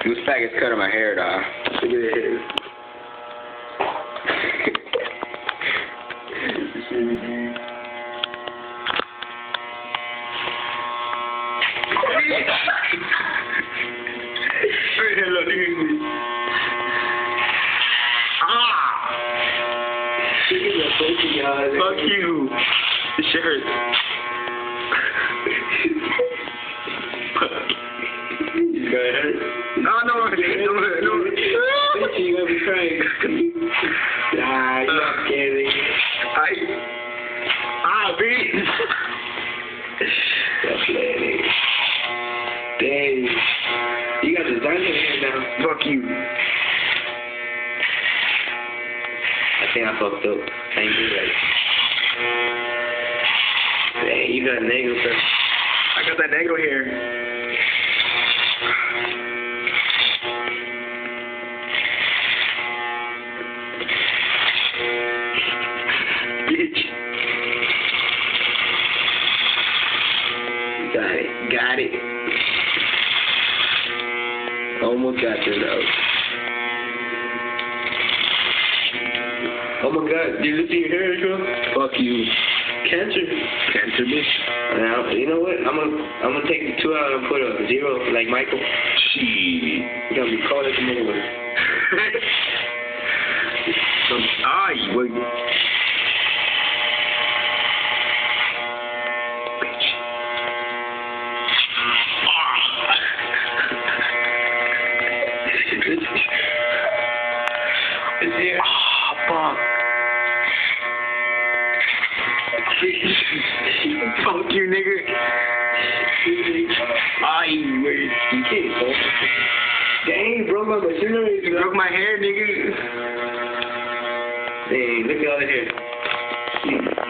This package cutting my hair, dog. Look at this. Fuck you. This shit hurts. You got hurt? No. You gonna be crying. Nah, you not kidding. Bitch. That's lady. Dang. You got the diamond hair now. Fuck you. I think I fucked up. I ain't do right. Dang, you got negro hair. I got that negro hair. Bitch. Got it. Almost got you though. Oh my god, did you see your hair, girl? Fuck you. Cancer, bitch. Now, you know what? I'm gonna take the 2 out and put a 0 like Michael. Shit. You gotta be cold at the middle. Wait. Fuck. Fuck you, nigga. Wait. You can't, bro. Dang, broke my machinery. You broke my hair, nigga. Dang, look at all the hair.